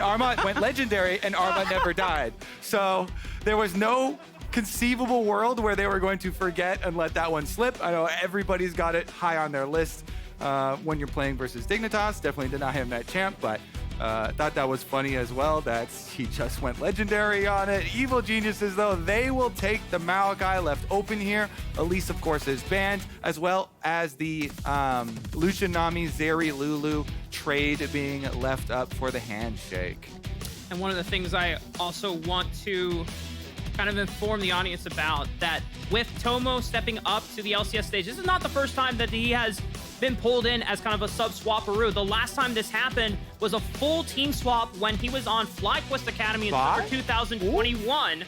Armut went legendary and Armut never died. So there was no conceivable world where they were going to forget and let that one slip. I know everybody's got it high on their list when you're playing versus Dignitas. Definitely deny him that champ, but thought that was funny as well that he just went legendary on it. Evil Geniuses, though, they will take the Maokai left open here. Elise, of course, is banned, as well as the Lucian, Nami, Zeri, Lulu trade being left up for the handshake. And one of the things I also want to kind of inform the audience about, that with Tomo stepping up to the LCS stage, this is not the first time that he has been pulled in as kind of a sub-swapperoo. The last time this happened was a full team swap when he was on FlyQuest Academy in summer 2021. Ooh.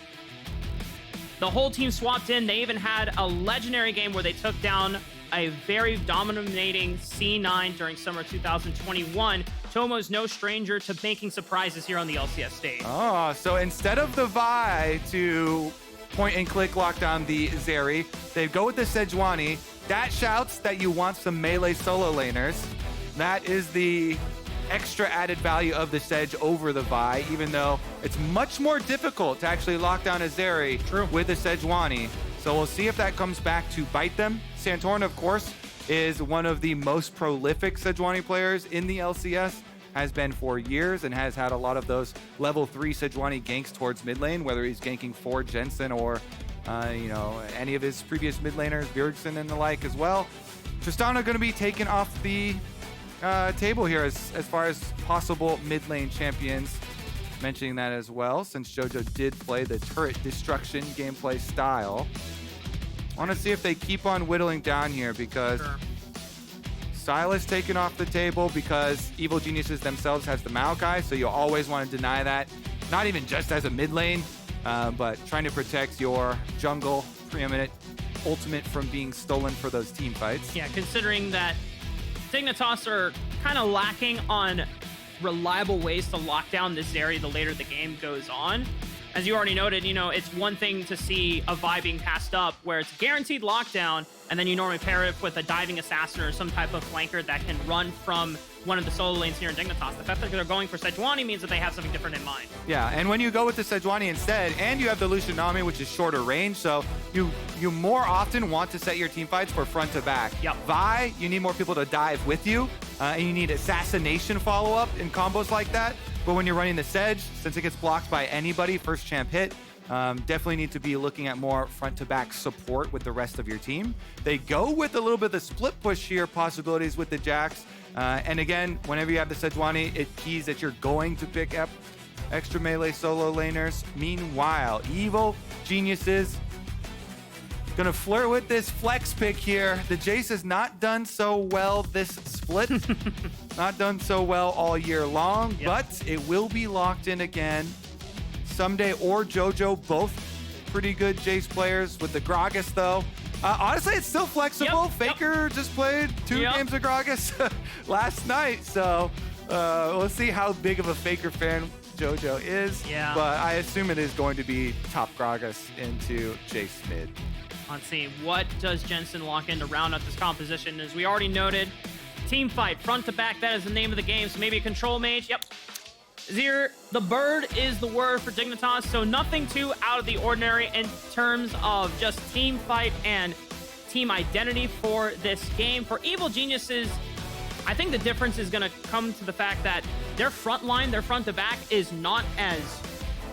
The whole team swapped in. They even had a legendary game where they took down a very dominating C9 during summer 2021. Tomo's no stranger to making surprises here on the LCS stage. Oh, so instead of the Vi to point and click lock down the Zeri, they go with the Sejuani. That shouts that you want some melee solo laners. That is the extra added value of the Sej over the Vi, even though it's much more difficult to actually lock down a Zeri with the Sejuani. So we'll see if that comes back to bite them. Santorin, of course, is one of the most prolific Sejuani players in the LCS, has been for years, and has had a lot of those level 3 Sejuani ganks towards mid lane, whether he's ganking for Jensen or you know, any of his previous mid laners, Bjergsen and the like as well. Tristana going to be taken off the table here as far as possible mid lane champions. Mentioning that as well, since Jojo did play the turret destruction gameplay style. I want to see if they keep on whittling down here, because Sylas taken off the table because Evil Geniuses themselves has the Maokai, so you'll always want to deny that. Not even just as a mid lane, but trying to protect your jungle preeminent ultimate from being stolen for those team fights. Yeah, considering that Dignitas are kind of lacking on reliable ways to lock down this Zeri the later the game goes on. As you already noted, you know, it's one thing to see a Vi being passed up where it's guaranteed lockdown, and then you normally pair it with a diving assassin or some type of flanker that can run from one of the solo lanes here in Dignitas. The fact that they're going for Sejuani means that they have something different in mind. Yeah, and when you go with the Sejuani instead, and you have the Lucian Nami, which is shorter range, so you more often want to set your team fights for front to back. Yep. Vi, you need more people to dive with you, and you need assassination follow-up in combos like that. But when you're running the Sej, since it gets blocked by anybody, first champ hit, definitely need to be looking at more front-to-back support with the rest of your team. They go with a little bit of the split push here possibilities with the Jax. And again, whenever you have the Sejuani, it keys that you're going to pick up extra melee solo laners. Meanwhile, Evil Geniuses gonna flirt with this flex pick here. The Jayce has not done so well this split. Not done so well all year long, but it will be locked in again. Ssumday or Jojo, both pretty good Jayce players. With the Gragas, though, honestly, it's still flexible. Faker just played 2 games of Gragas last night, so we'll see how big of a Faker fan Jojo is. Yeah. But I assume it is going to be top Gragas into Jayce mid. Let's see, what does Jensen lock in to round out this composition? As we already noted, team fight, front to back, that is the name of the game, so maybe a control mage. Yep. Azir, the bird is the word for Dignitas, so nothing too out of the ordinary in terms of just team fight and team identity for this game. For Evil Geniuses, I think the difference is going to come to the fact that their front line, their front to back, is not as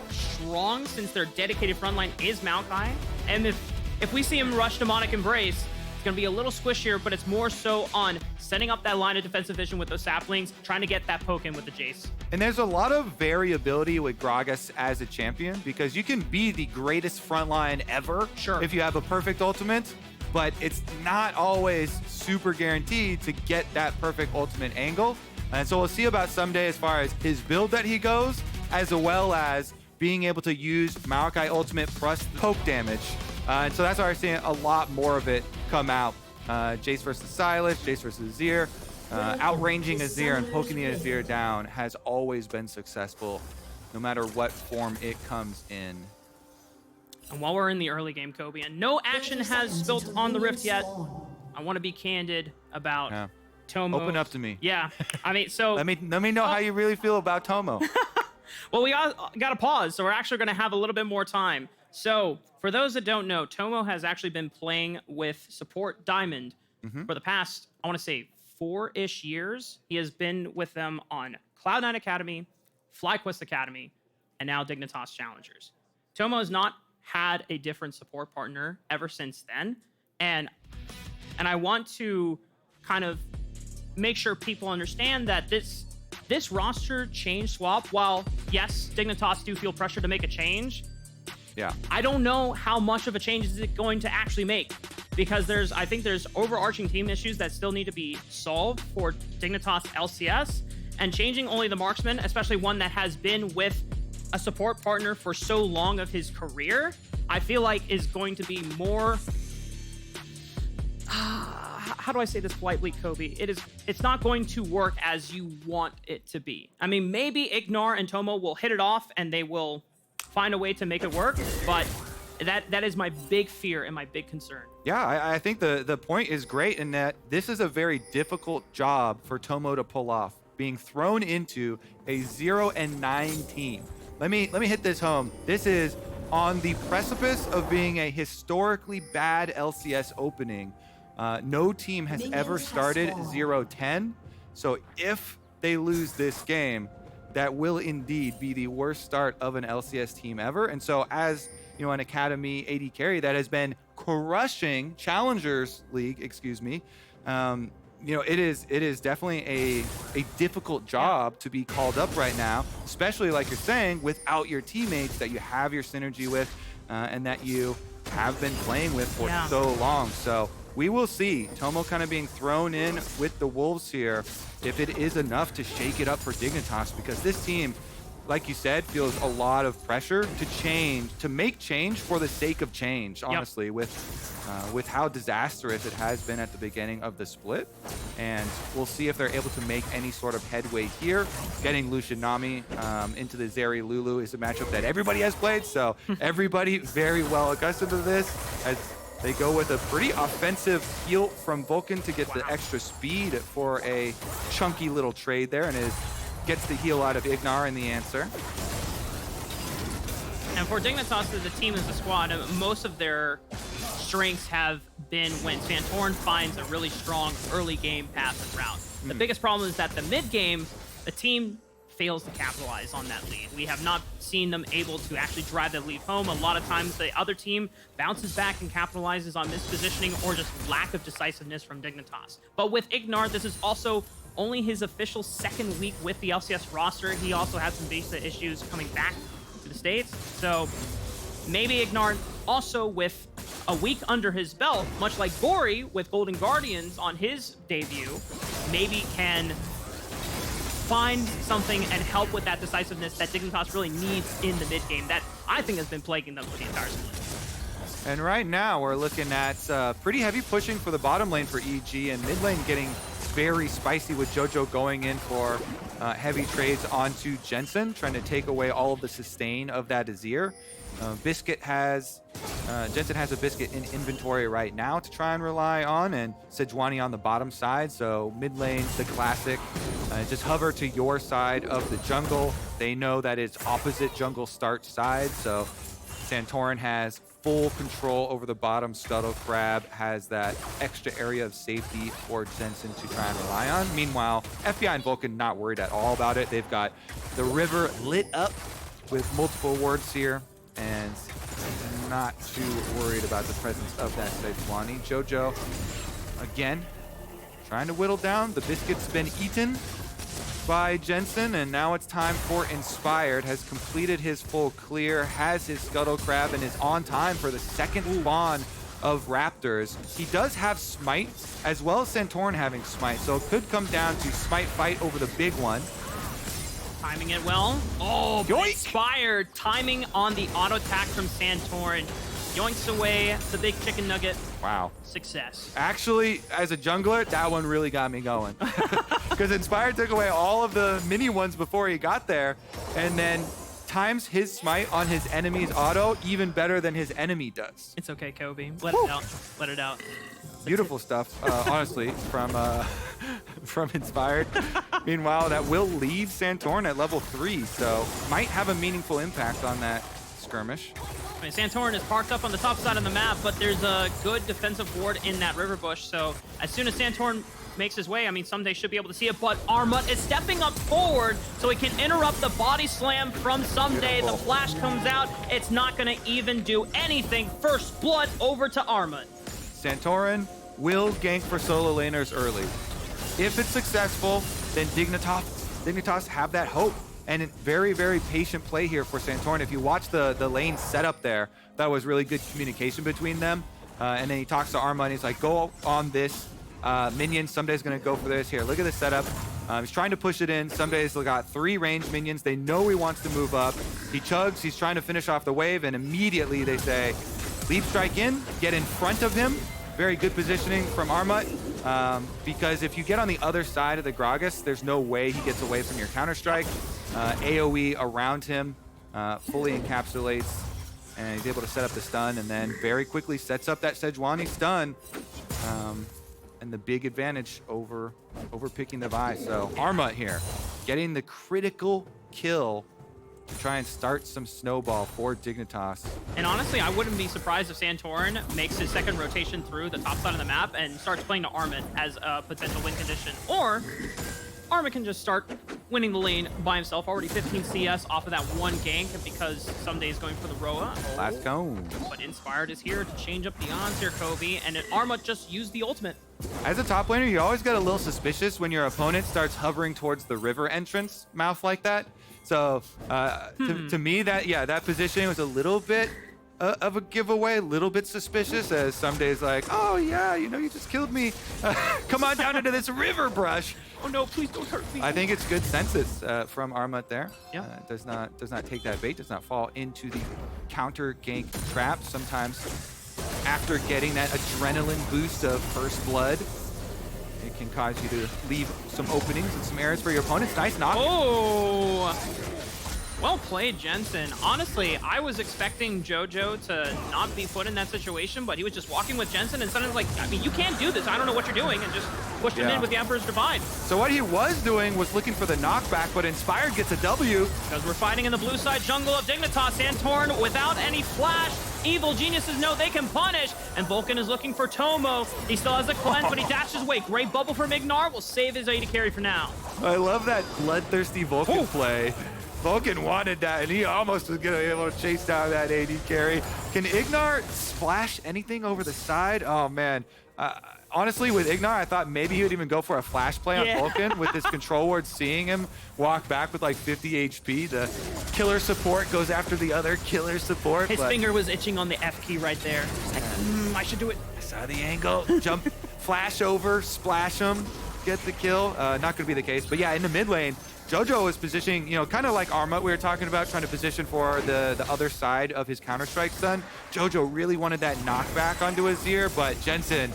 strong, since their dedicated front line is Maokai. And if we see him rush Demonic Embrace, it's going to be a little squishier, but it's more so on setting up that line of defensive vision with those saplings, trying to get that poke in with the Jayce. And there's a lot of variability with Gragas as a champion, because you can be the greatest frontline ever if you have a perfect ultimate, but it's not always super guaranteed to get that perfect ultimate angle. And so we'll see about Ssumday as far as his build that he goes, as well as being able to use Maokai ultimate plus poke damage. And so that's why we're seeing a lot more of it come out. Jayce versus Sylas, Jayce versus Azir. Outranging Azir and poking the Azir down has always been successful, no matter what form it comes in. And while we're in the early game, Kobe, and no action has built on the Rift yet, I want to be candid about Tomo. Open up to me. Yeah, I mean, so... let me know how you really feel about Tomo. Well, we got to pause, so we're actually going to have a little bit more time. So, for those that don't know, Tomo has actually been playing with Support Diamond for the past, I want to say, 4-ish years. He has been with them on Cloud9 Academy, FlyQuest Academy, and now Dignitas Challengers. Tomo has not had a different support partner ever since then, and I want to kind of make sure people understand that this roster change swap, while yes, Dignitas do feel pressure to make a change, yeah, I don't know how much of a change is it going to actually make, because I think there's overarching team issues that still need to be solved for Dignitas LCS, and changing only the marksman, especially one that has been with a support partner for so long of his career, I feel like is going to be more how do I say this politely, Kobe? It's not going to work as you want it to be. I mean, maybe Ignar and Tomo will hit it off and they will find a way to make it work, but that is my big fear and my big concern. Yeah, I think the point is great in that this is a very difficult job for Tomo to pull off, being thrown into a 0-9 team. Let me hit this home. This is on the precipice of being a historically bad LCS opening. No team has ever started 0-10. So if they lose this game, that will indeed be the worst start of an LCS team ever. And so as an Academy AD carry that has been crushing Challengers League, it is definitely a difficult job to be called up right now, especially like you're saying, without your teammates that you have your synergy with and that you have been playing with for so long. So we will see Tomo kind of being thrown in with the Wolves here if it is enough to shake it up for Dignitas, because this team, like you said, feels a lot of pressure to make change for the sake of change, honestly, with how disastrous it has been at the beginning of the split. And we'll see if they're able to make any sort of headway here. Getting Lucian Nami into the Zeri Lulu is a matchup that everybody has played, so everybody very well accustomed to this, as they go with a pretty offensive heal from Vulcan to get the extra speed for a chunky little trade there, and gets the heal out of Ignar in the answer. And for Dignitas, the team as a squad, most of their strengths have been when Santorin finds a really strong early game passive route. The biggest problem is that the mid game, the team fails to capitalize on that lead. We have not seen them able to actually drive that lead home. A lot of times the other team bounces back and capitalizes on mispositioning or just lack of decisiveness from Dignitas. But with Ignar, this is also only his official second week with the LCS roster. He also had some visa issues coming back to the States. So maybe Ignar, also with a week under his belt, much like Gory with Golden Guardians on his debut, maybe can find something and help with that decisiveness that Dignitas really needs in the mid game that I think has been plaguing them for the entire split. And right now we're looking at pretty heavy pushing for the bottom lane for EG, and mid lane getting very spicy with Jojo going in for heavy trades onto Jensen, trying to take away all of the sustain of that Azir. Jensen has a Biscuit in inventory right now to try and rely on, and Sejuani on the bottom side. So mid lane, the classic, just hover to your side of the jungle. They know that it's opposite jungle start side, so Santorin has full control over the bottom. Scuttle Crab has that extra area of safety for Jensen to try and rely on. Meanwhile, FBI and Vulcan not worried at all about it. They've got the river lit up with multiple wards here, and not too worried about the presence of that Sejuani. Jojo, again, trying to whittle down. The Biscuit's been eaten by Jensen, and now it's time for Inspired. Has completed his full clear, has his Scuttle Crab, and is on time for the second spawn of Raptors. He does have Smite, as well as Santorin having Smite, so it could come down to Smite fight over the big one. Timing it well. Oh, Inspired. Timing on the auto attack from Santorin. Yoinks away the big chicken nugget. Wow. Success. Actually, as a jungler, that one really got me going. Because Inspired took away all of the mini ones before he got there, and then times his smite on his enemy's auto even better than his enemy does. It's okay, Kobe. Let it out. Let it out. Beautiful stuff, honestly, from Inspired. Meanwhile, that will leave Santorin at level 3, so might have a meaningful impact on that skirmish. I mean, Santorin is parked up on the top side of the map, but there's a good defensive ward in that river bush. So as soon as Santorin makes his way, I mean, Ssumday should be able to see it, but Armut is stepping up forward so he can interrupt the body slam from Ssumday. Beautiful. The flash comes out. It's not going to even do anything. First blood over to Armut. Santorin will gank for solo laners early. If it's successful, then Dignitas have that hope. And very, very patient play here for Santorin. If you watch the lane setup there, that was really good communication between them. And then he talks to Armut and he's like, go on this minion. Ssumday's gonna go for this. Here, look at the setup. He's trying to push it in. Ssumday's got 3 ranged minions. They know he wants to move up. He chugs, he's trying to finish off the wave, and immediately they say, leap strike in, get in front of him. Very good positioning from Armut. Because if you get on the other side of the Gragas, there's no way he gets away from your counter-strike. AoE around him fully encapsulates, and he's able to set up the stun, and then very quickly sets up that Sejuani stun, and the big advantage over picking the Vi. So Armut here, getting the critical kill to try and start some snowball for Dignitas. And honestly, I wouldn't be surprised if Santorin makes his second rotation through the top side of the map and starts playing to Armut as a potential win condition. Or Armut can just start winning the lane by himself. Already 15 CS off of that one gank because Ssumday is going for the Roa. Last cone. But Inspired is here to change up the odds here, Kobe. And then Armut just used the ultimate. As a top laner, you always get a little suspicious when your opponent starts hovering towards the river entrance mouth like that. So to me, that positioning was a little bit of a giveaway, a little bit suspicious, as Ssumday's like, oh yeah, you know, you just killed me. Come on down into this river brush. Oh no, please don't hurt me. I think it's good senses from Armut there. Yeah. Does not take that bait, does not fall into the counter gank trap. Sometimes after getting that adrenaline boost of first blood, it can cause you to leave some openings and some areas for your opponents. Nice knock. Oh, well played, Jensen. Honestly, I was expecting Jojo to not be put in that situation, but he was just walking with Jensen and suddenly like, I mean, you can't do this. I don't know what you're doing, and just pushed him in with the Emperor's Divide. So what he was doing was looking for the knockback, but Inspired gets a W. Because we're fighting in the blue side jungle of Dignitas. Santorin without any flash. Evil geniuses know they can punish, and Vulcan is looking for Tomo. He still has a cleanse, but he dashes away. Great bubble from Ignar will save his AD carry for now. I love that bloodthirsty Vulcan play. Vulcan wanted that, and he almost was gonna be able to chase down that AD carry. Can Ignar splash anything over the side? Oh man. Honestly, with Ignar, I thought maybe he would even go for a flash play on Vulcan with his control ward, seeing him walk back with like 50 HP. The killer support goes after the other killer support. His finger was itching on the F key right there. Like, I should do it. I saw the angle. Jump, flash over, splash him, get the kill. Not going to be the case. But yeah, in the mid lane, Jojo is positioning, you know, kind of like Armut we were talking about, trying to position for the other side of his Counter-Strike stun. Jojo really wanted that knockback onto Azir, but Jensen,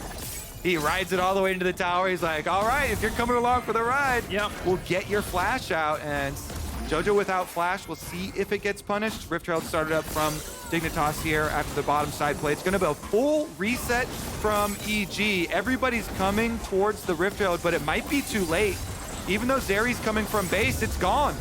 he rides it all the way into the tower. He's like, all right, if you're coming along for the ride, we'll get your flash out. And Jojo without flash, we'll see if it gets punished. Rift Herald started up from Dignitas here after the bottom side play. It's going to be a full reset from EG. Everybody's coming towards the Rift Herald, but it might be too late. Even though Zeri's coming from base, it's gone.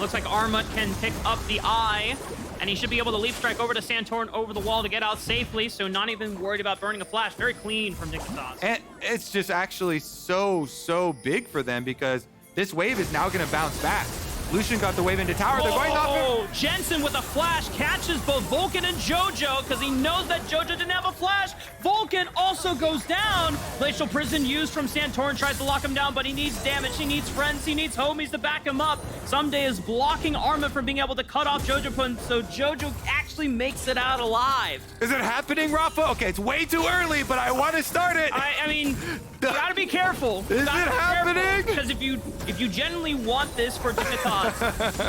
Looks like Armut can pick up the eye, and he should be able to leap strike over to Santorin over the wall to get out safely, so not even worried about burning a flash. Very clean from Dignitas. And it's just actually so big for them because this wave is now going to bounce back. Lucian got the wave into tower. They're going off. Jensen with a flash catches both Vulcan and Jojo because he knows that Jojo didn't have a flash. Vulcan also goes down. Glacial Prison used from Santorin, tries to lock him down, but he needs damage. He needs friends. He needs homies to back him up. Ssumday is blocking Armut from being able to cut off Jojopyun, so Jojo actually makes it out alive. Is it happening, Raaffaa? Okay, it's way too early, but I want to start it. I mean, you gotta be careful. Is it happening? Because if you genuinely want this for Dignitas,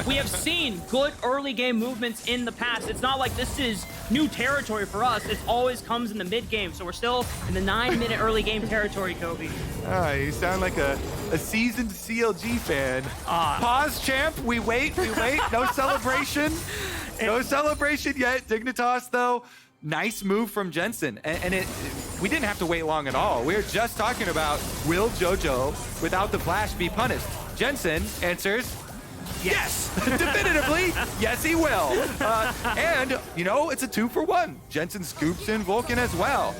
we have seen good early game movements in the past. It's not like this is new territory for us. It always comes in the mid game, so we're still in the 9-minute early game territory, Kobe. You sound like a seasoned CLG fan. Pause, champ. We wait. No celebration. No celebration yet. Dignitas, though, nice move from Jensen. And we didn't have to wait long at all. We were just talking about, will Jojo, without the flash, be punished? Jensen answers, yes, definitively, yes, he will. And, you know, it's a 2-for-1. Jensen scoops in Vulcan as well.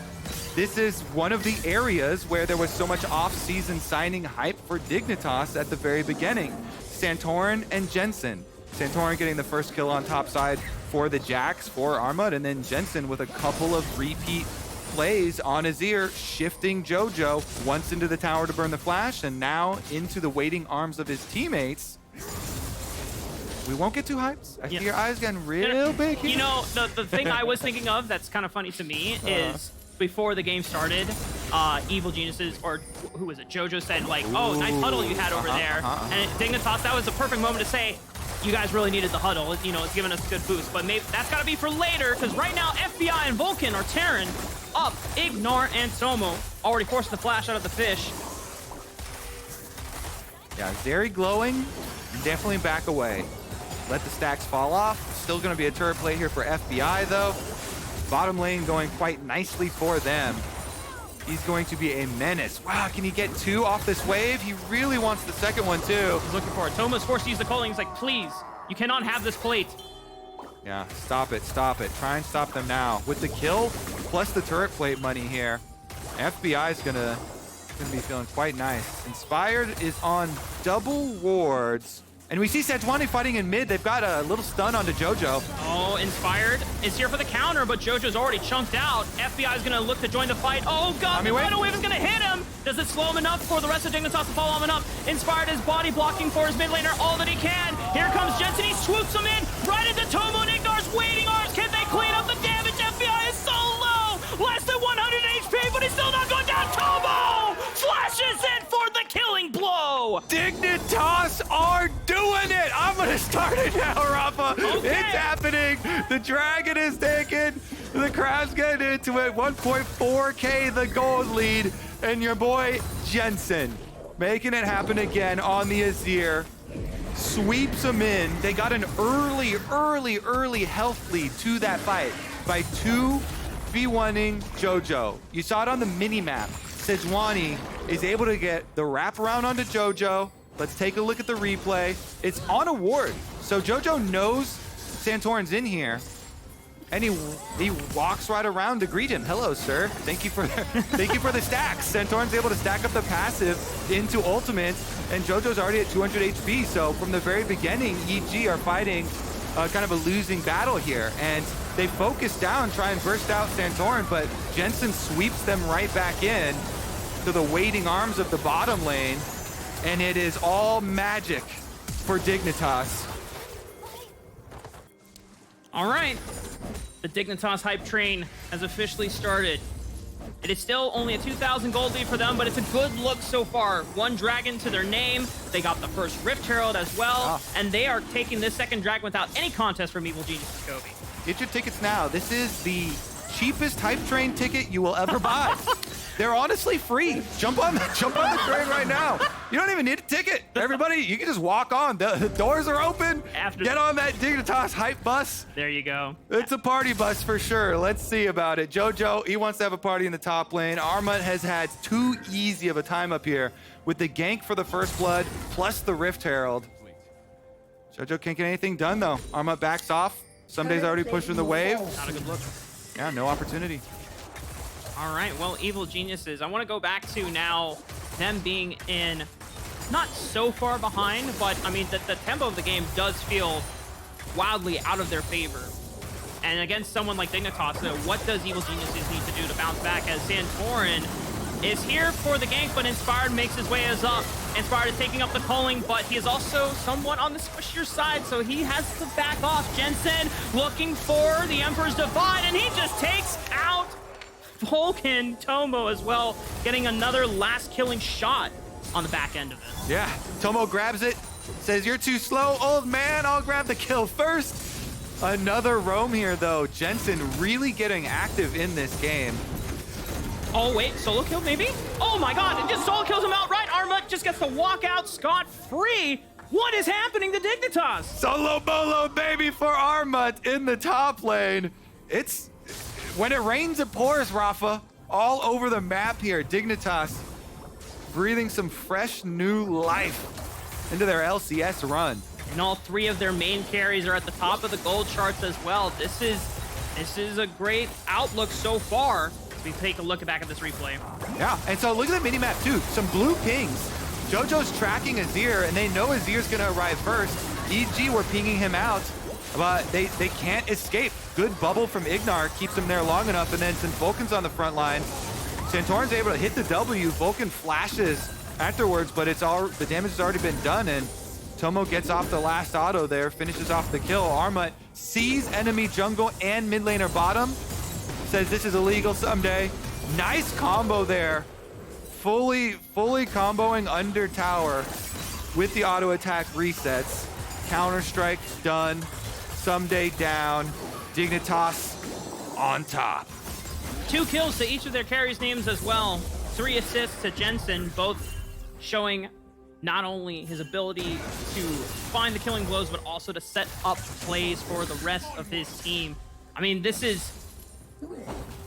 This is one of the areas where there was so much off-season signing hype for Dignitas at the very beginning. Santorin and Jensen. Santorin getting the first kill on top side for the Jax, for Armut, and then Jensen with a couple of repeat plays on Azir, shifting Jojo once into the tower to burn the flash, and now into the waiting arms of his teammates. We won't get too hyped. I see your eyes getting real big here. You know, the thing I was thinking of that's kind of funny to me is before the game started, Evil Geniuses, or who was it, Jojo said like, oh, nice huddle you had over there. And Dignitas, that was the perfect moment to say, you guys really needed the huddle. You know, it's giving us a good boost. But maybe that's got to be for later, because right now FBI and Vulcan are tearing up Ignore and Tomo. Already forcing the flash out of the fish. Yeah, Zeri glowing, definitely back away. Let the stacks fall off. Still going to be a turret play here for FBI, though. Bottom lane going quite nicely for them. He's going to be a menace. Wow, can he get 2 off this wave? He really wants the second one, too. He's looking for it. Tomo's forced to use the culling. He's like, please, you cannot have this plate. Yeah, stop it, stop it. Try and stop them now. With the kill, plus the turret plate money here, FBI is gonna be feeling quite nice. Inspired is on double wards. And we see Sejuani fighting in mid. They've got a little stun onto Jojo. Oh, Inspired is here for the counter, but Jojo's already chunked out. FBI is going to look to join the fight. Oh, God, the Rhino Wave is going to hit him. Does it slow him enough for the rest of Dignitas to follow him up? Inspired is body blocking for his mid laner all that he can. Here comes Jensen. He swoops him in right into Tomo and Ignor's waiting arms. Can they clean up the damage? FBI is so low. Less than 100 HP, but he's still not going down. Tomo flashes in for the killing blow. Dignitas are doing it. I'm going to start it now, Raaffaa. Okay. It's happening. The dragon is taken. The crowd's getting into it. 1.4K the gold lead. And your boy, Jensen, making it happen again on the Azir. Sweeps him in. They got an early health lead to that fight by 2v1ing Jojo. You saw it on the mini-map. Sejuani is able to get the wraparound onto Jojo. Let's take a look at the replay. It's on a ward, so Jojo knows Santorin's in here, and he walks right around to greet him. Hello, sir. Thank you for the stacks. Santorin's able to stack up the passive into ultimate, and Jojo's already at 200 HP. So from the very beginning, EG are fighting kind of a losing battle here, and they focus down, try and burst out Santorin, but Jensen sweeps them right back in to the waiting arms of the bottom lane, and it is all magic for Dignitas. All right, the Dignitas hype train has officially started. It is still only a 2,000 gold lead for them, but it's a good look so far. 1 dragon to their name. They got the first Rift Herald as well, and they are taking this second dragon without any contest from Evil Geniuses Kobe. Get your tickets now. This is the cheapest hype train ticket you will ever buy. They're honestly free. Jump on the train right now. You don't even need a ticket. Everybody, you can just walk on. The doors are open. Get on that Dignitas hype bus. There you go. It's a party bus for sure. Let's see about it. Jojo, he wants to have a party in the top lane. Armut has had too easy of a time up here with the gank for the first blood plus the Rift Herald. Jojo can't get anything done though. Armut backs off. Ssumday's already pushing the wave. Not a good look. Yeah, no opportunity. All right, well, Evil Geniuses, I want to go back to now them being in not so far behind, but I mean, the tempo of the game does feel wildly out of their favor. And against someone like Dignitas, so what does Evil Geniuses need to do to bounce back, as Santorin is here for the gank, but Inspired makes his way as up. Inspired is taking up the culling, but he is also somewhat on the squishier side, so he has to back off. Jensen looking for the Emperor's Divide, and he just takes out Vulcan. Tomo as well, getting another last killing shot on the back end of it. Yeah, Tomo grabs it, says, "You're too slow, old man. I'll grab the kill first." Another roam here, though. Jensen really getting active in this game. Oh, wait, solo kill maybe? Oh my God, it just solo kills him outright. Armut just gets to walk out scot-free. What is happening to Dignitas? Solo bolo, baby, for Armut in the top lane. It's when it rains, it pours, Raaffaa. All over the map here. Dignitas breathing some fresh new life into their LCS run. And all three of their main carries are at the top of the gold charts as well. This is a great outlook so far as we take a look back at this replay. Yeah, and so look at the mini-map too. Some blue pings. Jojo's tracking Azir, and they know Azir's gonna arrive first. EG were pinging him out, but they can't escape. Good bubble from Ignar keeps him there long enough, and then since Vulcan's on the front line, Santorin's able to hit the W. Vulcan flashes afterwards, but the damage has already been done, and Tomo gets off the last auto there, finishes off the kill. Armut sees enemy jungle and mid laner bottom, says this is illegal Ssumday. Nice combo there. Fully comboing under tower with the auto attack resets. Counter-strike done. Ssumday down. Dignitas on top. 2 kills to each of their carries' names as well. 3 assists to Jensen, both showing not only his ability to find the killing blows, but also to set up plays for the rest of his team. I mean, this is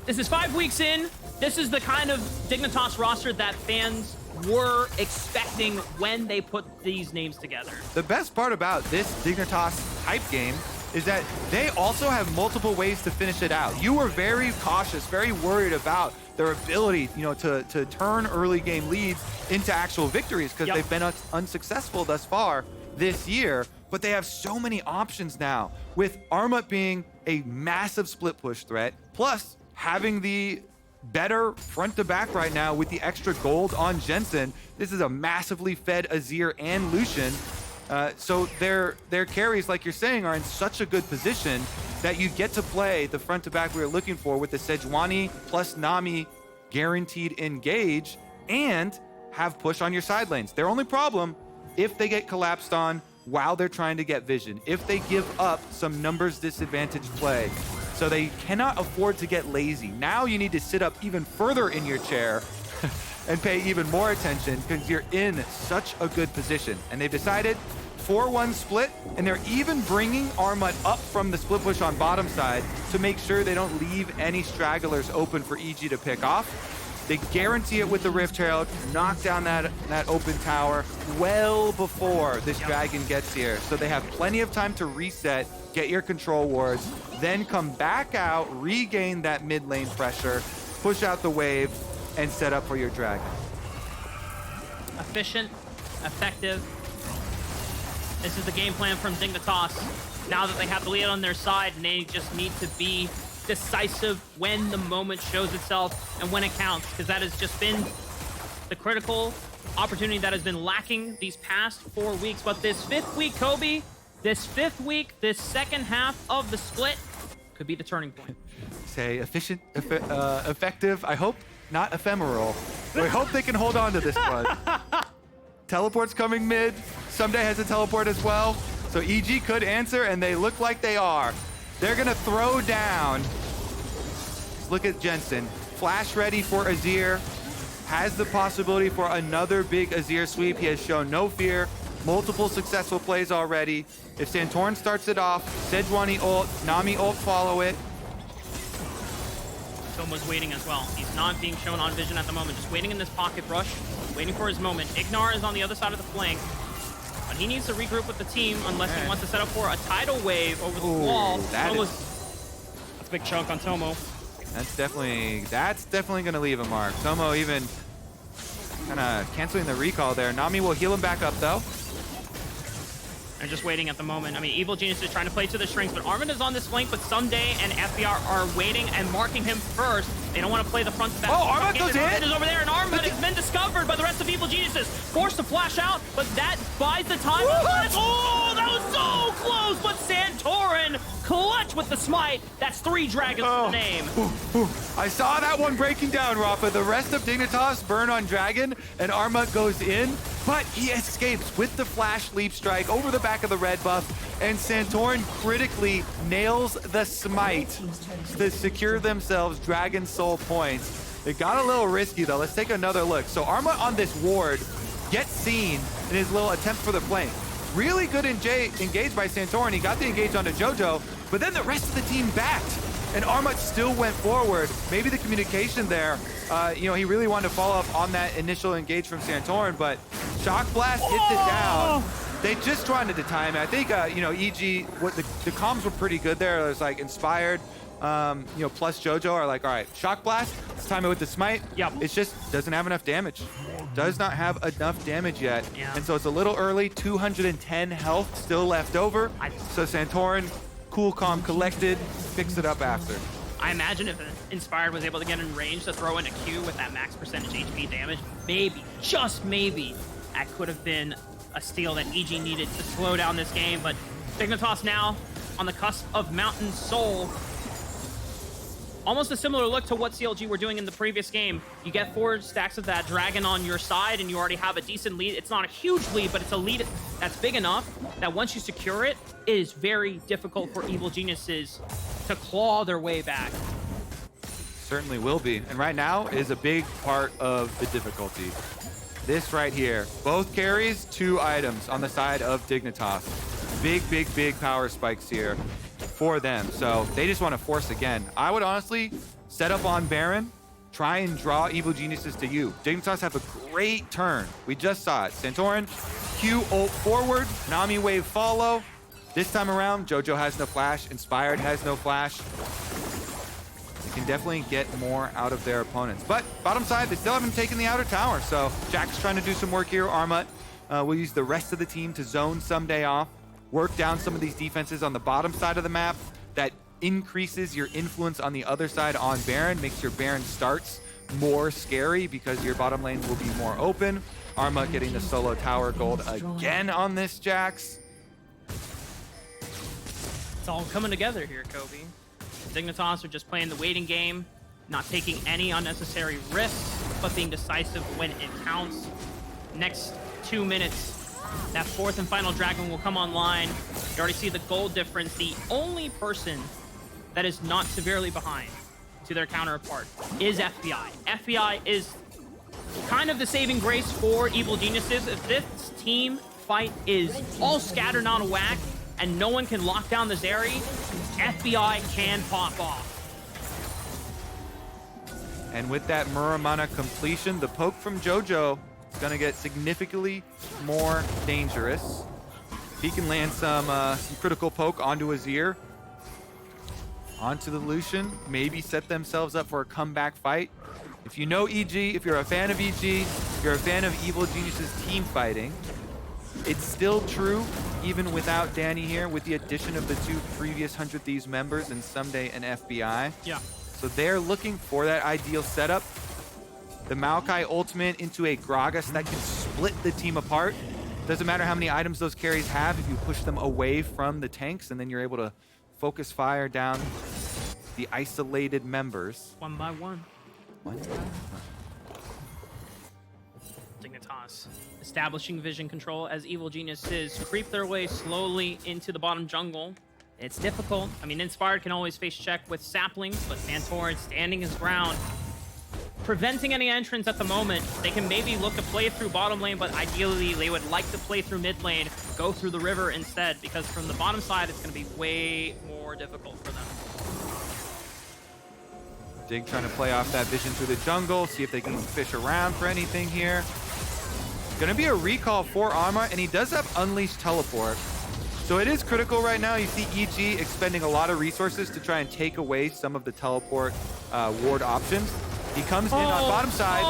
5 weeks in. This is the kind of Dignitas roster that fans were expecting when they put these names together. The best part about this Dignitas hype game is that they also have multiple ways to finish it out. You were very cautious, very worried about their ability, to turn early game leads into actual victories because they've been unsuccessful thus far this year. But they have so many options now, with Armut being a massive split push threat, plus having the better front to back right now with the extra gold on Jensen. This is a massively fed Azir and Lucian. So their carries, like you're saying, are in such a good position that you get to play the front to back we were looking for with the Sejuani plus Nami guaranteed engage and have push on your side lanes. Their only problem, if they get collapsed on while they're trying to get vision, if they give up some numbers disadvantage play. So they cannot afford to get lazy. Now you need to sit up even further in your chair and pay even more attention because you're in such a good position. And they've decided 4-1 split, and they're even bringing Armut up from the split push on bottom side to make sure they don't leave any stragglers open for EG to pick off. They guarantee it with the Rift Herald, knock down that open tower well before this dragon gets here. So they have plenty of time to reset, get your control wards, then come back out, regain that mid lane pressure, push out the wave, and set up for your dragon. Efficient, effective. This is the game plan from Dignitas. Now that they have the lead on their side, and they just need to be decisive when the moment shows itself and when it counts, because that has just been the critical opportunity that has been lacking these past 4 weeks. But this 5th week, Kobe, this 5th week, this second half of the split could be the turning point. Say efficient, effective, I hope not ephemeral. We hope they can hold on to this one. Teleport's coming mid. Ssumday has a teleport as well. So EG could answer, and they look like they are. They're gonna throw down. Look at Jensen. Flash ready for Azir. Has the possibility for another big Azir sweep. He has shown no fear. Multiple successful plays already. If Santorin starts it off, Sejuani ult, Nami ult follow it. Tomo's waiting as well. He's not being shown on vision at the moment. Just waiting in this pocket rush, waiting for his moment. Ignar is on the other side of the flank, but he needs to regroup with the team unless he wants to set up for a tidal wave over the wall. That's a big chunk on Tomo. That's definitely gonna leave a mark. Tomo even kind of canceling the recall there. Nami will heal him back up though. They're just waiting at the moment. I mean, Evil Genius is trying to play to the strings, but Armut is on this flank, but Ssumday and FBR are waiting and marking him first. They don't want to play the front to back. Oh, Armut goes in! Armut is over there, and Armut has been discovered by the rest of Evil Geniuses. Forced to flash out, but that buys the time. Oh, that was so close, but Santorin clutch with the smite. That's 3 dragons to the name. I saw that one breaking down, Raaffaa. The rest of Dignitas burn on dragon, and Armut goes in, but he escapes with the flash leap strike over the back of the red buff, and Santorin critically nails the smite to secure themselves Dragon Soul points. It got a little risky though. Let's take another look. So Armut on this ward gets seen in his little attempt for the flank. Really good engage by Santorin. He got the engage onto Jojo, but then the rest of the team backed, and Armut still went forward. Maybe the communication there, he really wanted to follow up on that initial engage from Santorin, but Shock Blast hits it down. They just wanted to time it. I think, you know, EG, the comms were pretty good there. It was like Inspired, you know, plus Jojo are like, all right, Shock Blast, let's time it with the Smite. Yep. It just doesn't have enough damage. Does not have enough damage yet. Yeah. And so it's a little early, 210 health still left over. So Santorin, cool, calm, collected, picks it up after. I imagine if Inspired was able to get in range to throw in a Q with that max percentage HP damage, maybe, just maybe, that could have been a steal that EG needed to slow down this game. But Dignitas now on the cusp of Mountain Soul. Almost a similar look to what CLG were doing in the previous game. You get 4 stacks of that dragon on your side and you already have a decent lead. It's not a huge lead, but it's a lead that's big enough that once you secure it, it is very difficult for evil geniuses to claw their way back. Certainly will be. And right now is a big part of the difficulty. This right here, both carries 2 items on the side of Dignitas. Big power spikes here for them. So they just want to force again. I would honestly set up on Baron, try and draw evil geniuses to you. Dignitas have a great turn. We just saw it. Santorin, Q ult forward, Nami wave follow. This time around, Jojo has no flash, Inspired has no flash. They can definitely get more out of their opponents. But bottom side, they still haven't taken the outer tower. So Jack's trying to do some work here. Armut will use the rest of the team to zone Ssumday off, work down some of these defenses on the bottom side of the map. That increases your influence on the other side on Baron, makes your Baron starts more scary because your bottom lane will be more open. Armut getting the solo tower gold again on this Jax. It's all coming together here, Kobe. Dignitas are just playing the waiting game, not taking any unnecessary risks, but being decisive when it counts. Next 2 minutes, that 4th and final dragon will come online. You already see the gold difference. The only person that is not severely behind to their counterpart is FBI. FBI is kind of the saving grace for evil geniuses. If this team fight is all scattered out of whack and no one can lock down the Zeri, FBI can pop off. And with that Muramana completion, the poke from Jojo is going to get significantly more dangerous. If he can land some critical poke onto Azir, onto the Lucian, maybe set themselves up for a comeback fight. If you know EG, if you're a fan of EG, if you're a fan of Evil Genius's team fighting, it's still true, even without Danny here, with the addition of the 2 previous 100 Thieves members in Ssumday and FBI. Yeah. So they're looking for that ideal setup. The Maokai ultimate into a Gragas that can split the team apart. Doesn't matter how many items those carries have if you push them away from the tanks, and then you're able to focus fire down the isolated members. One by one. One by one. Dignitas establishing vision control as evil geniuses creep their way slowly into the bottom jungle. It's difficult. I mean, Inspired can always face check with saplings, but Santorin standing his ground, preventing any entrance at the moment. They can maybe look to play through bottom lane, but ideally they would like to play through mid lane, go through the river instead, because from the bottom side, it's going to be way more difficult for them. Dig trying to play off that vision through the jungle, see if they can fish around for anything here. Gonna be a recall for Armut, and he does have Unleashed Teleport. So it is critical right now. You see EG expending a lot of resources to try and take away some of the teleport ward options. He comes in on bottom side.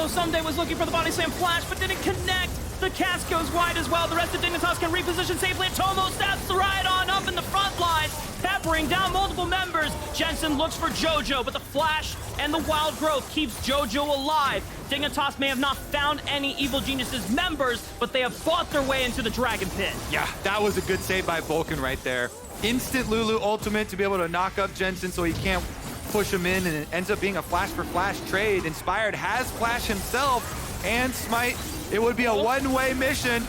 Ssumday was looking for the body slam flash, but didn't connect. The cast goes wide as well. The rest of Dignitas can reposition safely, and Tomo stabs the Riot on up in the front lines, peppering down multiple members. Jensen looks for Jojo, but the flash and the wild growth keeps Jojo alive. Dignitas may have not found any Evil Geniuses members, but they have fought their way into the Dragon Pit. Yeah, that was a good save by Vulcan right there. Instant Lulu ultimate to be able to knock up Jensen so he can't push him in, and it ends up being a flash for flash trade. Inspired has flash himself and smite. It would be a one-way mission.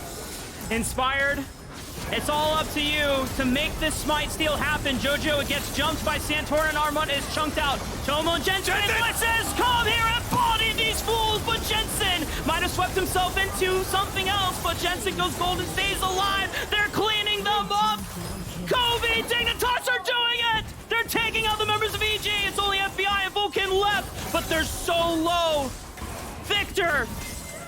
Inspired, it's all up to you to make this smite steal happen. Jojo gets jumped by Santorin, and Armut is chunked out. Tomo and Jensen says, come here and body these fools, but Jensen might have swept himself into something else, but Jensen goes gold and stays alive. They're cleaning them up. Kobe, Dignitas are doing it. They're taking out the members of EG. It's only FBI and Vulcan left, but they're so low. Victor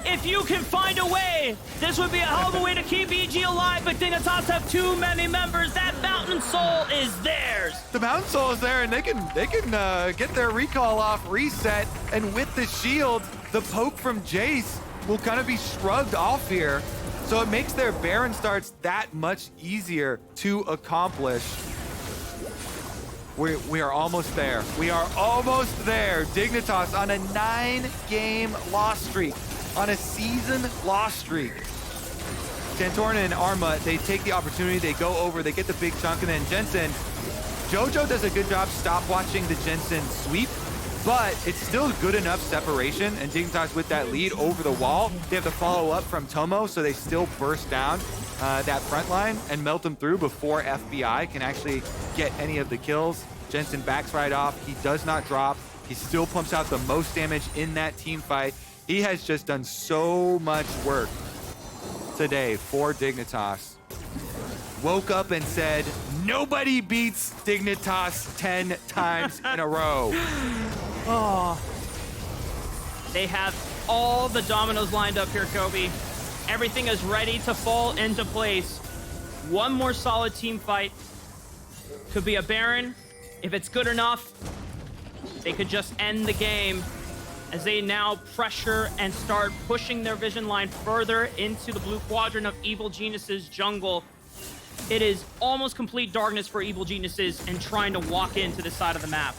if you can find a way, this would be a hell of a way to keep EG alive, but Dignitas have too many members. That Mountain Soul is theirs. The Mountain Soul is there, and they can get their recall off, reset, and with the shield, the poke from Jayce will kind of be shrugged off here. So it makes their Baron starts that much easier to accomplish. We are almost there. We are almost there. Dignitas on a 9-game loss streak, on a season loss streak. Santorin and Armut, they take the opportunity, they go over, they get the big chunk, and then Jensen. Jojo does a good job stop-watching the Jensen sweep, but it's still good enough separation, and Dignitas with that lead over the wall. They have to follow up from Tomo, so they still burst down that front line and melt them through before FBI can actually get any of the kills. Jensen backs right off. He does not drop. He still pumps out the most damage in that team fight. He has just done so much work today for Dignitas. Woke up and said, nobody beats Dignitas 10 times in a row. Oh. They have all the dominoes lined up here, Kobe. Everything is ready to fall into place. One more solid team fight. Could be a Baron. If it's good enough, they could just end the game as they now pressure and start pushing their vision line further into the blue quadrant of Evil Genius's jungle. It is almost complete darkness for Evil Geniuses and trying to walk into this side of the map.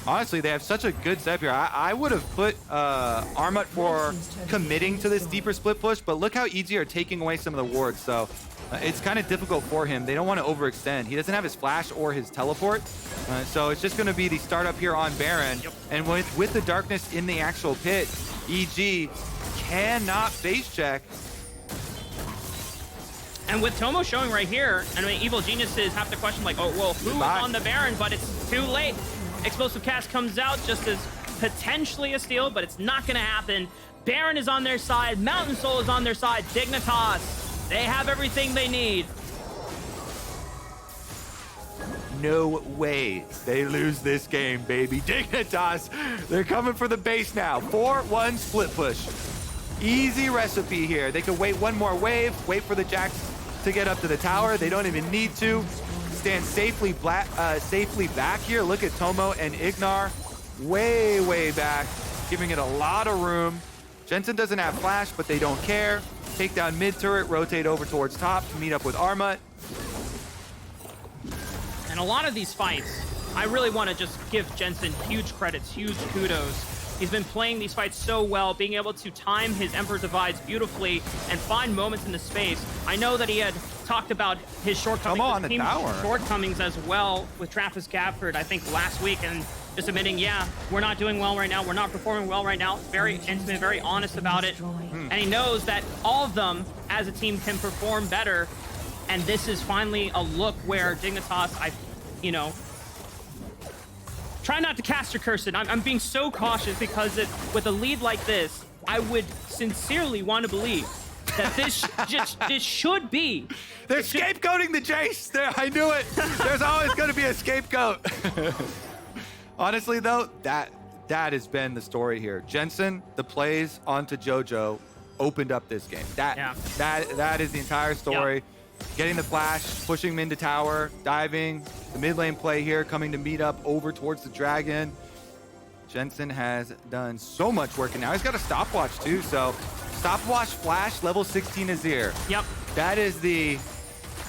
Honestly, they have such a good setup here. I would have put Armut for committing to this deeper split push, but look how EG are taking away some of the wards, so it's kind of difficult for him. They don't want to overextend. He doesn't have his flash or his teleport, so it's just going to be the startup here on Baron. Yep. And with the darkness in the actual pit, EG cannot face check. And with Tomo showing right here, and I mean, Evil Geniuses have to question, like, oh, well, who is on the Baron? But it's too late. Explosive Cast comes out just as potentially a steal, but it's not going to happen. Baron is on their side. Mountain Soul is on their side. Dignitas, they have everything they need. No way they lose this game, baby. Dignitas, they're coming for the base now. 4-1 split push. Easy recipe here. They could wait one more wave, wait for the Jacks to get up to the tower. They don't even need to. Stand safely back here. Look at Tomo and Ignar way back, giving it a lot of room. Jensen doesn't have flash, but they don't care. Take down mid turret, rotate over towards top to meet up with Armut. And a lot of these fights, I really want to just give Jensen huge credits, huge kudos. He's been playing these fights so well, being able to time his Emperor Divides beautifully and find moments in the space. I know that he had talked about his shortcomings as well with Travis Gafford, I think last week, and just admitting, yeah, we're not doing well right now. We're not performing well right now. Very intimate, very honest about it. And he knows that all of them as a team can perform better. And this is finally a look where Dignitas, try not to cast your curse in. I'm being so cautious because with a lead like this, I would sincerely want to believe that this should be. They're scapegoating the Jayce. I knew it. There's always going to be a scapegoat. Honestly, though, that has been the story here. Jensen, the plays onto Jojo, opened up this game. That is the entire story. Yeah. Getting the flash, pushing him into tower, diving, the mid lane play here, coming to meet up over towards the dragon. Jensen has done so much work, and now he's got a stopwatch too, so stopwatch flash, level 16 Azir. Yep. That is the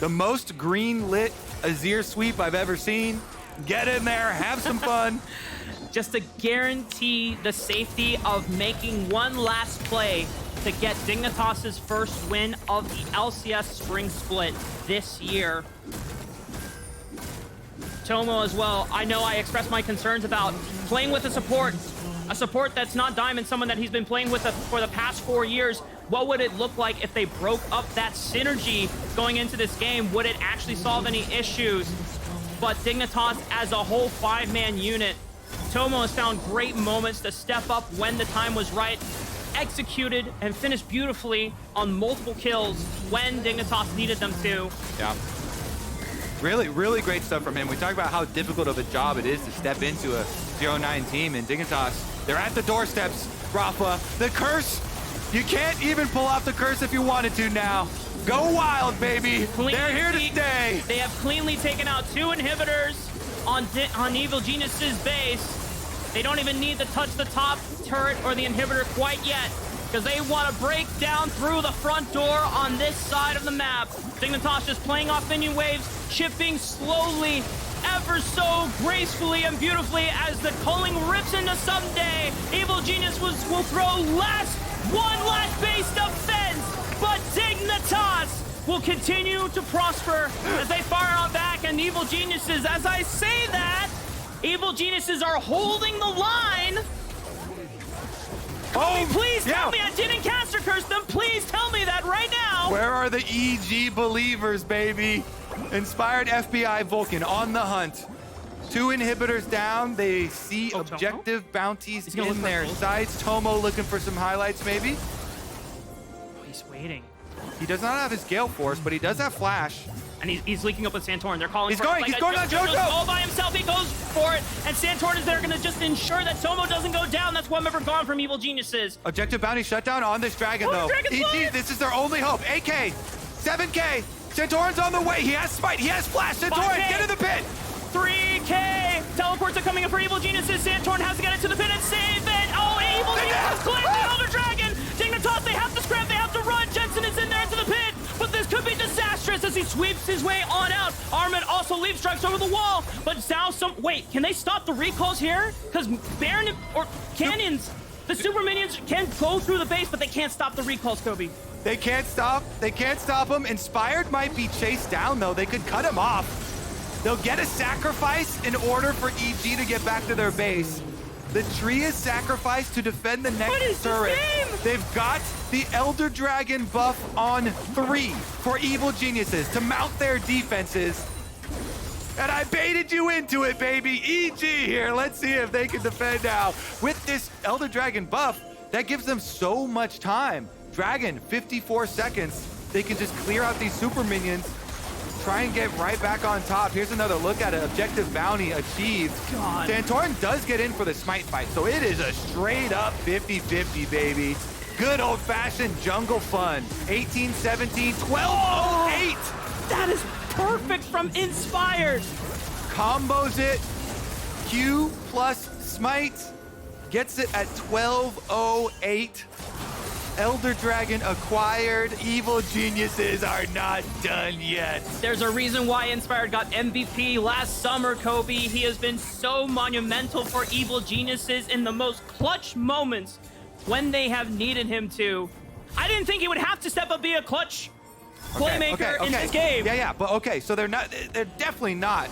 most green lit Azir sweep I've ever seen. Get in there, have some fun. Just to guarantee the safety of making one last play to get Dignitas' first win of the LCS Spring Split this year. Tomo as well. I know I expressed my concerns about playing with a support that's not Diamond, someone that he's been playing with for the past 4 years. What would it look like if they broke up that synergy going into this game? Would it actually solve any issues? But Dignitas as a whole 5-man unit, Tomo has found great moments to step up when the time was right, executed and finished beautifully on multiple kills when Dignitas needed them to. Yeah. Really great stuff from him. We talk about how difficult of a job it is to step into a 0-9 team, and Dignitas, they're at the doorsteps. Raaffaa, the curse You can't even pull off the curse if you wanted to now. Go wild, baby. They're here to stay. They have cleanly taken out 2 inhibitors on Evil Genius's base. They don't even need to touch the top turret or the inhibitor quite yet, because they want to break down through the front door on this side of the map. Dignitas just playing off minion waves, chipping slowly, ever so gracefully and beautifully as the culling rips into Ssumday. Evil Genius will throw one last base defense, but Dignitas will continue to prosper as they fire on back, and Evil Geniuses, as I say that, Evil Geniuses are holding the line. Oh, please tell me I didn't caster curse them. Please tell me that right now. Where are the EG believers, baby? Inspired FBI Vulcan on the hunt. 2 inhibitors down. They see objective Tomo? bounties in their sights. Tomo looking for some highlights, maybe. Oh, he's waiting. He does not have his Gale Force, but he does have Flash. And he's leaking up with Santorin. They're calling he's going on Jojo! All by himself, he goes for it. And Santorin is there, going to just ensure that Tomo doesn't go down. That's one member gone from Evil Geniuses. Objective bounty shutdown on this Dragon, though. EG, this is their only hope. AK, 7K. Santorin's on the way. He has Smite. He has Flash. Santorin, get in the pit. 3K. Teleports are coming in for Evil Geniuses. Santorin has to get it to the pit and save it. Oh, Evil Geniuses claim the Elder Dragon. Dignitas, they have to scrap. They have to run. Jensen is in there into the pit. But this could be disastrous as he sweeps his way on out. Armut also leap strikes over the wall. But now wait, can they stop the recalls here? Because Baron or Canyons, the super minions can go through the base, but they can't stop the recalls, Kobe. They can't stop him. Inspired might be chased down, though. They could cut him off. They'll get a sacrifice in order for EG to get back to their base. The tree is sacrificed to defend the next turret. They've got the Elder Dragon buff on 3 for Evil Geniuses to mount their defenses. And I baited you into it, baby. EG here. Let's see if they can defend now. With this Elder Dragon buff, that gives them so much time. Dragon, 54 seconds. They can just clear out these super minions, try and get right back on top. Here's another look at it. Objective bounty achieved. God. Santorin does get in for the smite fight, so it is a straight up 50-50, baby. Good old-fashioned jungle fun. 18-17, 12-08. That is perfect from Inspired. Combos it. Q plus smite. Gets it at 12-08. Elder Dragon acquired. Evil Geniuses are not done yet. There's a reason why Inspired got MVP last summer, Kobe. He has been so monumental for Evil Geniuses in the most clutch moments when they have needed him to. I didn't think he would have to step up, be a clutch playmaker in this game. Yeah, but okay, so they're definitely not,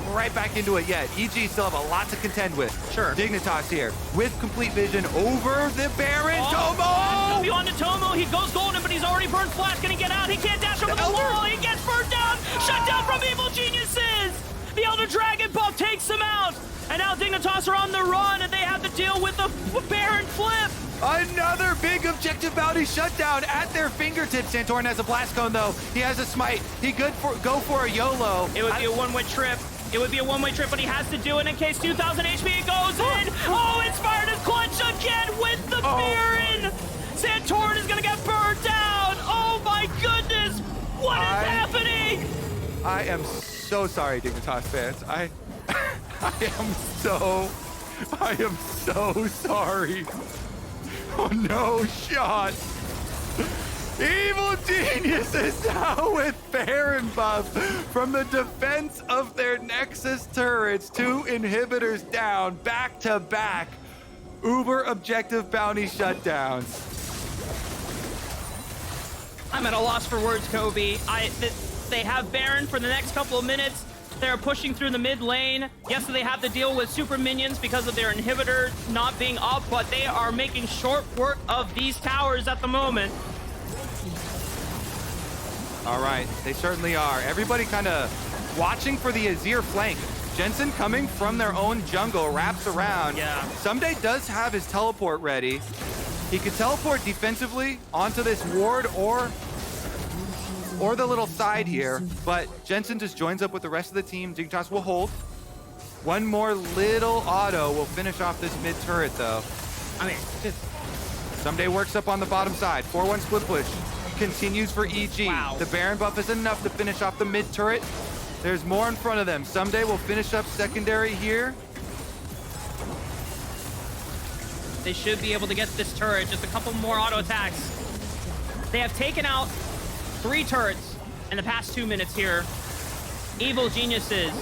right back into it yet. EG still have a lot to contend with. Sure. Dignitas here with complete vision over the Baron. Tomo! W on to Tomo. He goes golden, but he's already burned Flash. Can he get out? He can't dash over the wall. He gets burned down. Shut down from Evil Geniuses. The Elder Dragon buff takes him out. And now Dignitas are on the run, and they have to deal with the Baron flip. Another big objective bounty shutdown at their fingertips. Santorin has a blast cone, though. He has a smite. He go for a YOLO. It would be a one-way trip. It would be a one-way trip, but he has to do it in case 2,000 HP goes in. Oh, Inspired is clutch again with the Baron. Santorin is going to get burned down. Oh, my goodness. What is happening? I am so sorry, Dignitas fans. I am so sorry. Oh, no shot. Evil Geniuses now with Baron buff from the defense of their Nexus turrets. 2 inhibitors down, back to back. Uber objective bounty shutdowns. I'm at a loss for words, Kobe. They have Baron for the next couple of minutes. They're pushing through the mid lane. Yes, they have to deal with super minions because of their inhibitor not being up, but they are making short work of these towers at the moment. All right, they certainly are. Everybody kind of watching for the Azir flank. Jensen coming from their own jungle, wraps around. Yeah. Ssumday does have his teleport ready. He could teleport defensively onto this ward or the little side here, but Jensen just joins up with the rest of the team. Dignitas will hold. One more little auto will finish off this mid turret, though. I mean, Ssumday works up on the bottom side. 4-1 split push. Continues for EG. Wow. The Baron buff is enough to finish off the mid turret. There's more in front of them. Ssumday will finish up secondary here. They should be able to get this turret. Just a couple more auto attacks. They have taken out 3 turrets in the past 2 minutes here. Evil Geniuses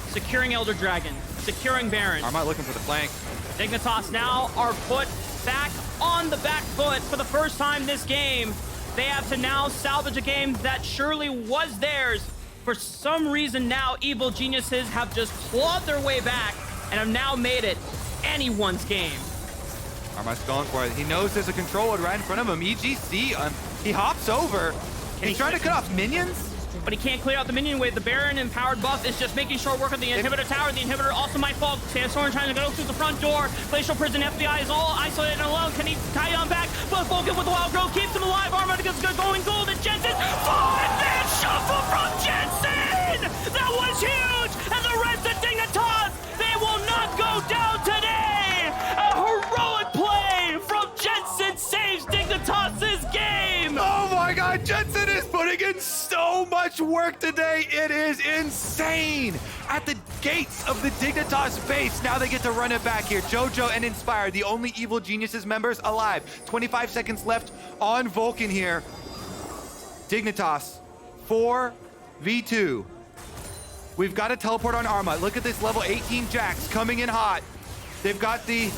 securing Elder Dragon, securing Baron. Armut looking for the flank. Dignitas now are put back on the back foot for the first time this game. They have to now salvage a game that surely was theirs. For some reason now, Evil Geniuses have just clawed their way back and have now made it anyone's game. Armut's going for it. He knows there's a control ward right in front of him. EGC, he hops over. And he's trying to cut off minions. But he can't clear out the minion wave. The Baron empowered buff is just making short work of the inhibitor tower. The inhibitor also might fall. Santorin trying to go through the front door. Glacial Prison FBI is all isolated and alone. Can he tie on back? But Vulcan with the Wild Growth keeps him alive. Armut gets going gold. And Jensen, 5-man shuffle from Jensen! That was huge! And the rest of Dignitas, they will not go down today! A heroic play from Jensen saves Dignitas' game! Oh my god, Jensen is putting in so much work today. It is insane. At the gates of the Dignitas base, now they get to run it back here. Jojo and Inspired, the only Evil Geniuses members alive. 25 seconds left on Vulcan here. Dignitas, 4v2. We've got to teleport on Armut. Look at this level 18 Jax coming in hot. They've got the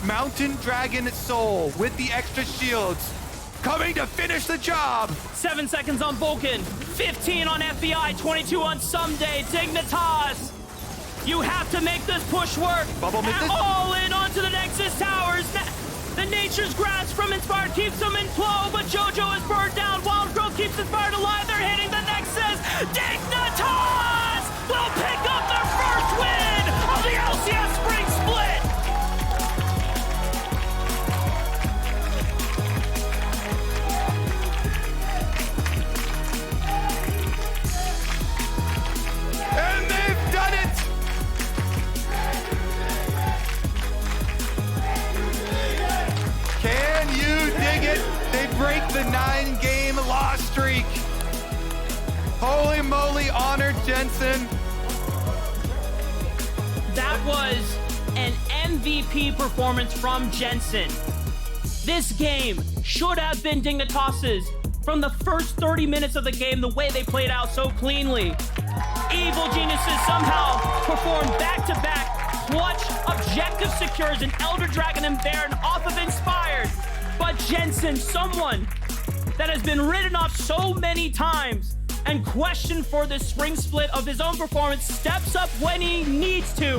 Mountain Dragon Soul with the extra shields coming to finish the job. 7 seconds on Vulcan, 15 on FBI, 22 on Ssumday. Dignitas, you have to make this push work. Bubble misses. All in onto the Nexus towers. The Nature's Grasp from Inspired keeps them in flow, but Jojo is burned down. Wild Growth keeps Inspired alive. They're hitting the Nexus. Dignitas will pick up their first win of the LCS Spring Split. And they've done it! Can you dig it? They break the 9-game loss streak. Holy moly, honored Jensen. That was an MVP performance from Jensen. This game should have been Dignitas's from the first 30 minutes of the game, the way they played out so cleanly. Evil Geniuses somehow performed back-to-back clutch objective secures an Elder Dragon and Baron off of Inspired. But Jensen, someone that has been written off so many times and questioned for this spring split of his own performance, steps up when he needs to.